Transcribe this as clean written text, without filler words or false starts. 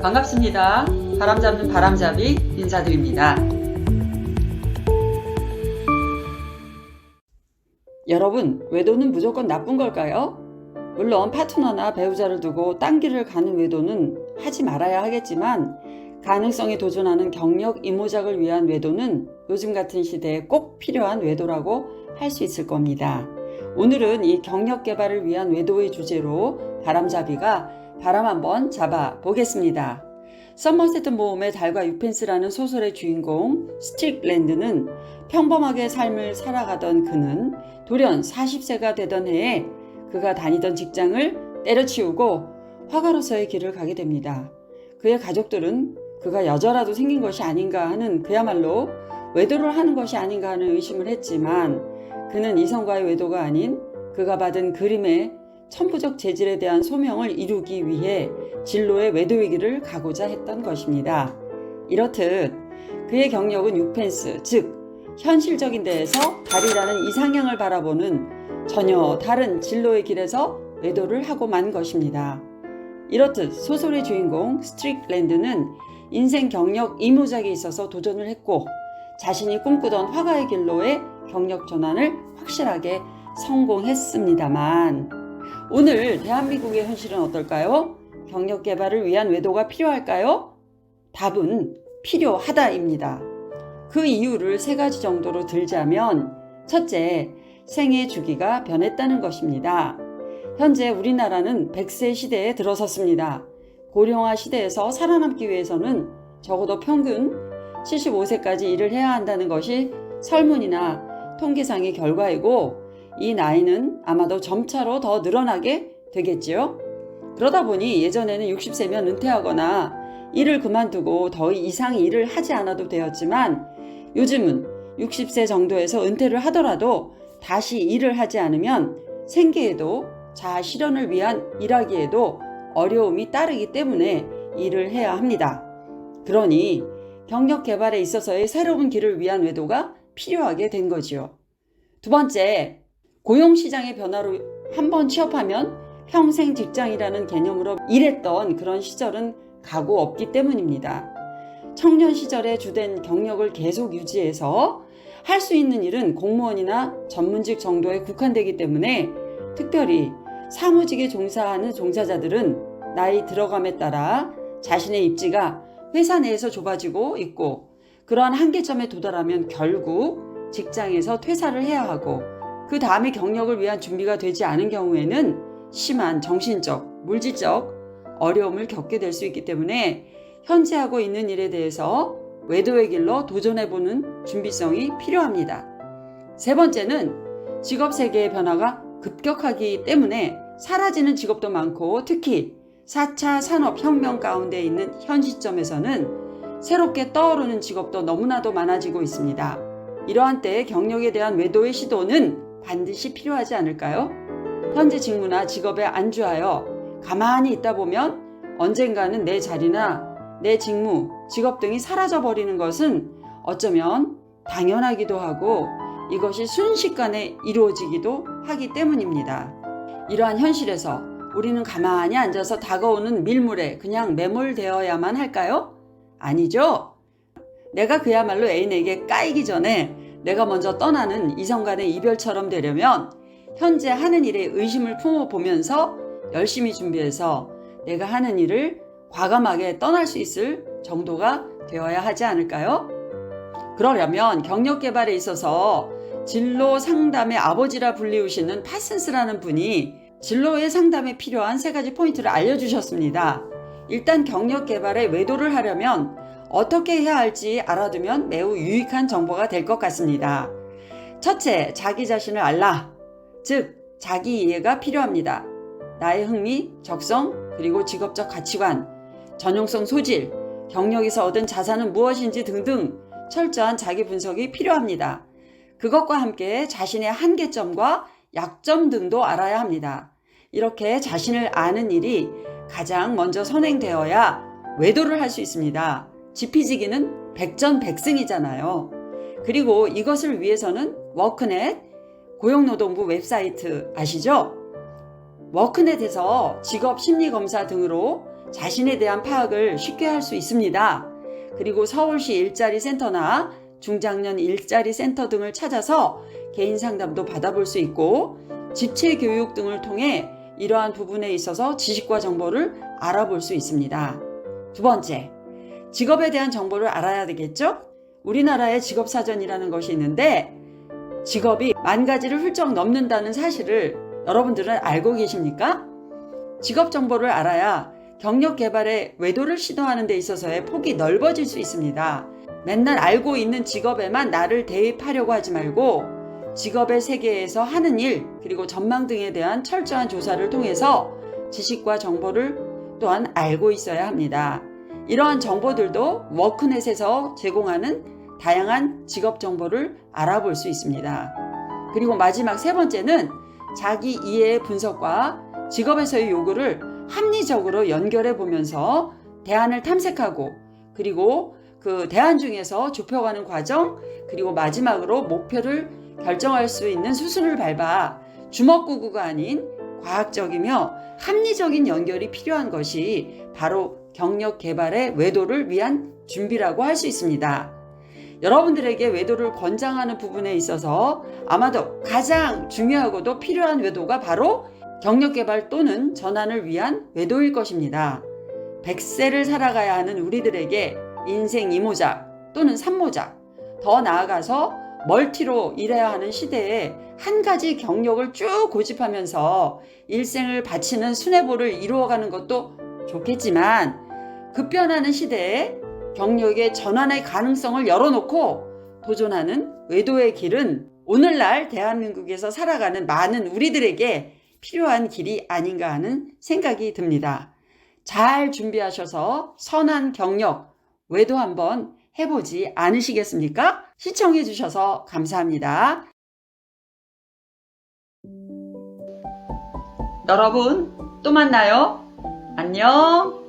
반갑습니다. 바람 잡는 바람잡이 인사드립니다. 여러분, 외도는 무조건 나쁜 걸까요? 물론 파트너나 배우자를 두고 딴 길을 가는 외도는 하지 말아야 하겠지만 가능성에 도전하는 경력 이모작을 위한 외도는 요즘 같은 시대에 꼭 필요한 외도라고 할 수 있을 겁니다. 오늘은 이 경력 개발을 위한 외도의 주제로 바람잡이가 바람 한번 잡아 보겠습니다. 서머셋 모험의 달과 유펜스라는 소설의 주인공 스트릭랜드는 평범하게 삶을 살아가던 그는 돌연 40세가 되던 해에 그가 다니던 직장을 때려치우고 화가로서의 길을 가게 됩니다. 그의 가족들은 그가 여자라도 생긴 것이 아닌가 하는, 그야말로 외도를 하는 것이 아닌가 하는 의심을 했지만 그는 이성과의 외도가 아닌 그가 받은 그림의 천부적 재질에 대한 소명을 이루기 위해 진로의 외도의 길을 가고자 했던 것입니다. 이렇듯 그의 경력은 유펜스, 즉 현실적인 데에서 달이라는 이상향을 바라보는 전혀 다른 진로의 길에서 외도를 하고 만 것입니다. 이렇듯 소설의 주인공 스트릭랜드는 인생 경력 이모작에 있어서 도전을 했고 자신이 꿈꾸던 화가의 길로의 경력 전환을 확실하게 성공했습니다만, 오늘 대한민국의 현실은 어떨까요? 경력 개발을 위한 외도가 필요할까요? 답은 필요하다입니다. 그 이유를 3가지 정도로 들자면, 첫째, 생애 주기가 변했다는 것입니다. 현재 우리나라는 100세 시대에 들어섰습니다. 고령화 시대에서 살아남기 위해서는 적어도 평균 75세까지 일을 해야 한다는 것이 설문이나 통계상의 결과이고, 이 나이는 아마도 점차로 더 늘어나게 되겠지요. 그러다 보니 예전에는 60세면 은퇴하거나 일을 그만두고 더 이상 일을 하지 않아도 되었지만 요즘은 60세 정도에서 은퇴를 하더라도 다시 일을 하지 않으면 생계에도 자아 실현을 위한 일하기에도 어려움이 따르기 때문에 일을 해야 합니다. 그러니 경력 개발에 있어서의 새로운 길을 위한 외도가 필요하게 된 거지요. 두 번째, 고용시장의 변화로 한번 취업하면 평생 직장이라는 개념으로 일했던 그런 시절은 가고 없기 때문입니다. 청년 시절에 주된 경력을 계속 유지해서 할 수 있는 일은 공무원이나 전문직 정도에 국한되기 때문에 특별히 사무직에 종사하는 종사자들은 나이 들어감에 따라 자신의 입지가 회사 내에서 좁아지고 있고, 그러한 한계점에 도달하면 결국 직장에서 퇴사를 해야 하고, 그 다음에 경력을 위한 준비가 되지 않은 경우에는 심한 정신적, 물질적 어려움을 겪게 될 수 있기 때문에 현재 하고 있는 일에 대해서 외도의 길로 도전해보는 준비성이 필요합니다. 세 번째는 직업 세계의 변화가 급격하기 때문에 사라지는 직업도 많고, 특히 4차 산업혁명 가운데 있는 현 시점에서는 새롭게 떠오르는 직업도 너무나도 많아지고 있습니다. 이러한 때에 경력에 대한 외도의 시도는 반드시 필요하지 않을까요? 현재 직무나 직업에 안주하여 가만히 있다 보면 언젠가는 내 자리나 내 직무, 직업 등이 사라져버리는 것은 어쩌면 당연하기도 하고 이것이 순식간에 이루어지기도 하기 때문입니다. 이러한 현실에서 우리는 가만히 앉아서 다가오는 밀물에 그냥 매몰되어야만 할까요? 아니죠. 내가 그야말로 애인에게 까이기 전에 내가 먼저 떠나는 이성 간의 이별처럼 되려면 현재 하는 일에 의심을 품어보면서 열심히 준비해서 내가 하는 일을 과감하게 떠날 수 있을 정도가 되어야 하지 않을까요? 그러려면 경력 개발에 있어서 진로 상담의 아버지라 불리우시는 파슨스라는 분이 진로의 상담에 필요한 3가지 포인트를 알려주셨습니다. 일단 경력 개발에 외도를 하려면 어떻게 해야 할지 알아두면 매우 유익한 정보가 될 것 같습니다. 첫째, 자기 자신을 알라. 즉, 자기 이해가 필요합니다. 나의 흥미, 적성, 그리고 직업적 가치관, 전용성 소질, 경력에서 얻은 자산은 무엇인지 등등 철저한 자기 분석이 필요합니다. 그것과 함께 자신의 한계점과 약점 등도 알아야 합니다. 이렇게 자신을 아는 일이 가장 먼저 선행되어야 외도를 할 수 있습니다. 지피지기는 백전백승이잖아요. 그리고 이것을 위해서는 워크넷, 고용노동부 웹사이트 아시죠? 워크넷에서 직업 심리검사 등으로 자신에 대한 파악을 쉽게 할 수 있습니다. 그리고 서울시 일자리 센터나 중장년 일자리 센터 등을 찾아서 개인 상담도 받아볼 수 있고 집체 교육 등을 통해 이러한 부분에 있어서 지식과 정보를 알아볼 수 있습니다. 두 번째, 직업에 대한 정보를 알아야 되겠죠? 우리나라에 직업사전이라는 것이 있는데 직업이 10,000가지를 훌쩍 넘는다는 사실을 여러분들은 알고 계십니까? 직업 정보를 알아야 경력 개발의 외도를 시도하는 데 있어서의 폭이 넓어질 수 있습니다. 맨날 알고 있는 직업에만 나를 대입하려고 하지 말고 직업의 세계에서 하는 일 그리고 전망 등에 대한 철저한 조사를 통해서 지식과 정보를 또한 알고 있어야 합니다. 이러한 정보들도 워크넷에서 제공하는 다양한 직업 정보를 알아볼 수 있습니다. 그리고 마지막 세 번째는 자기 이해의 분석과 직업에서의 요구를 합리적으로 연결해 보면서 대안을 탐색하고 그리고 그 대안 중에서 좁혀가는 과정 그리고 마지막으로 목표를 결정할 수 있는 수순을 밟아 주먹구구가 아닌 과학적이며 합리적인 연결이 필요한 것이 바로 경력 개발의 외도를 위한 준비라고 할 수 있습니다. 여러분들에게 외도를 권장하는 부분에 있어서 아마도 가장 중요하고도 필요한 외도가 바로 경력 개발 또는 전환을 위한 외도일 것입니다. 100세를 살아가야 하는 우리들에게 인생 2모작 또는 3모작, 더 나아가서 멀티로 일해야 하는 시대에 한 가지 경력을 쭉 고집하면서 일생을 바치는 수뇌부를 이루어가는 것도 좋겠지만 급변하는 시대에 경력의 전환의 가능성을 열어놓고 도전하는 외도의 길은 오늘날 대한민국에서 살아가는 많은 우리들에게 필요한 길이 아닌가 하는 생각이 듭니다. 잘 준비하셔서 선한 경력, 외도 한번 해보지 않으시겠습니까? 시청해 주셔서 감사합니다. 여러분, 또 만나요. 안녕.